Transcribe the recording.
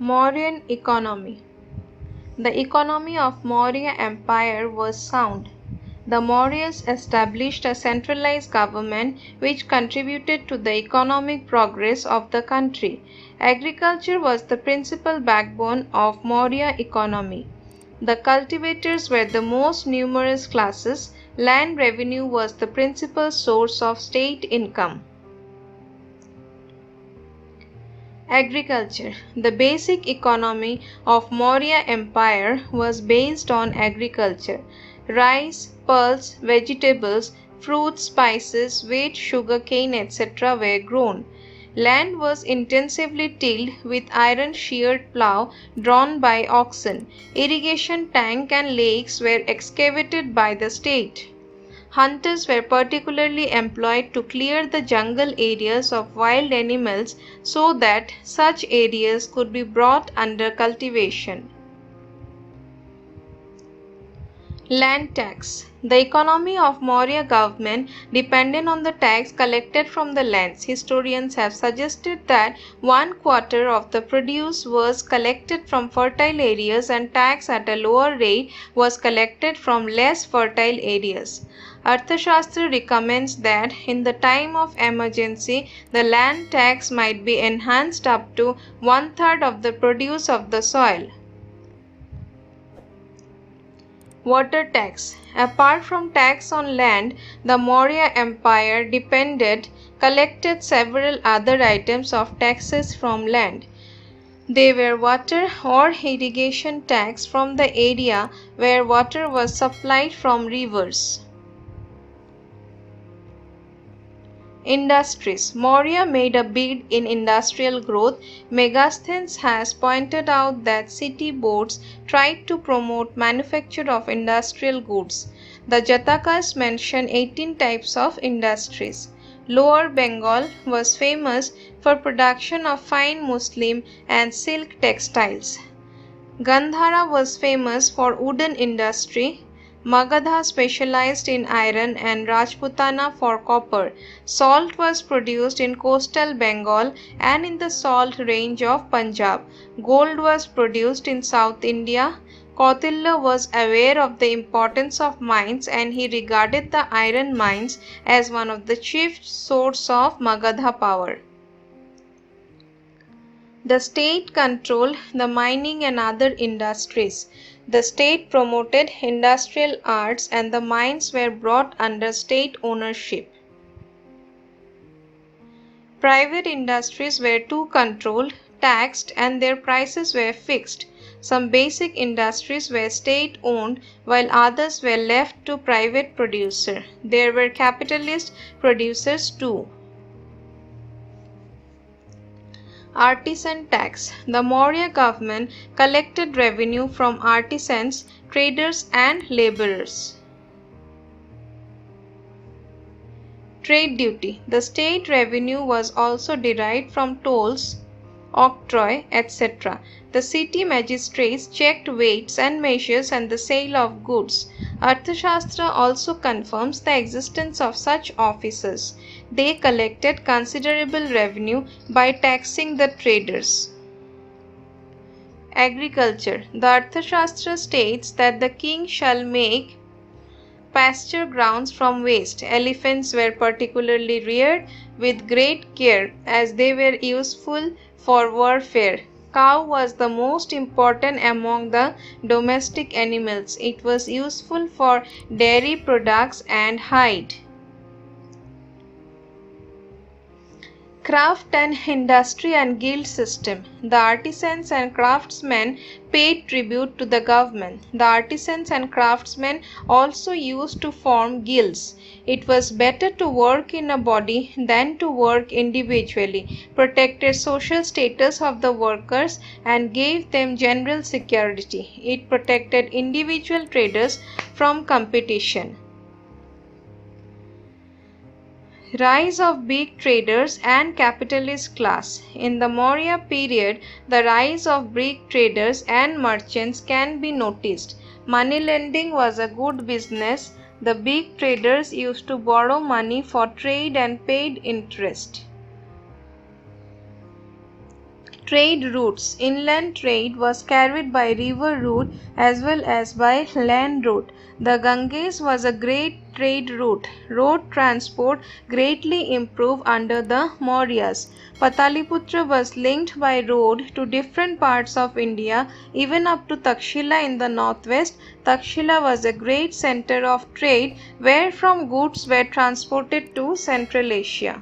Mauryan Economy. The economy of Maurya Empire was sound. The Mauryas established a centralized government which contributed to the economic progress of the country. Agriculture was the principal backbone of Maurya economy. The cultivators were the most numerous classes. Land revenue was the principal source of state income. Agriculture. The basic economy of Maurya Empire was based on agriculture. Rice, pulse, vegetables, fruits, spices, wheat, sugarcane, etc. were grown. Land was intensively tilled with iron-sheared plough drawn by oxen. Irrigation tank and lakes were excavated by the state. Hunters were particularly employed to clear the jungle areas of wild animals so that such areas could be brought under cultivation. Land tax. The economy of Maurya government depended on the tax collected from the lands. Historians have suggested that 1/4 of the produce was collected from fertile areas and tax at a lower rate was collected from less fertile areas. Arthashastra recommends that in the time of emergency, the land tax might be enhanced up to 1/3 of the produce of the soil. Water tax. Apart from tax on land, the Maurya Empire collected several other items of taxes from land. They were water or irrigation tax from the area where water was supplied from rivers. Industries. Maurya made a bid in industrial growth. Megasthenes has pointed out that city boards tried to promote manufacture of industrial goods. The Jatakas mention 18 types of industries. Lower Bengal was famous for production of fine muslin and silk textiles. Gandhara was famous for wooden industry. Magadha specialized in iron and Rajputana for copper. Salt was produced in coastal Bengal and in the salt range of Punjab. Gold was produced in South India. Kautilya was aware of the importance of mines and he regarded the iron mines as one of the chief sources of Magadha power. The state controlled the mining and other industries. The state promoted industrial arts and the mines were brought under state ownership. Private industries were too controlled, taxed, and their prices were fixed. Some basic industries were state-owned while others were left to private producers. There were capitalist producers too. Artisan tax. The Maurya government collected revenue from artisans, traders and laborers. Trade duty. The state revenue was also derived from tolls, octroi, etc. The city magistrates checked weights and measures and the sale of goods. Arthashastra also confirms the existence of such officers. They collected considerable revenue by taxing the traders. Agriculture. The Arthashastra states that the king shall make pasture grounds from waste. Elephants were particularly reared with great care as they were useful for warfare. Cow was the most important among the domestic animals. It was useful for dairy products and hide. Craft and industry and guild system. The artisans and craftsmen paid tribute to the government. The artisans and craftsmen also used to form guilds. It was better to work in a body than to work individually, protected social status of the workers and gave them general security. It protected individual traders from competition. Rise of big traders and capitalist class. In the Maurya period, the rise of big traders and merchants can be noticed. Money lending was a good business. The big traders used to borrow money for trade and paid interest. Trade routes. Inland trade was carried by river route as well as by land route. The Ganges was a great trade route. Road transport greatly improved under the Mauryas. Pataliputra was linked by road to different parts of India, even up to Takshila in the northwest. Takshila was a great center of trade where from goods were transported to Central Asia.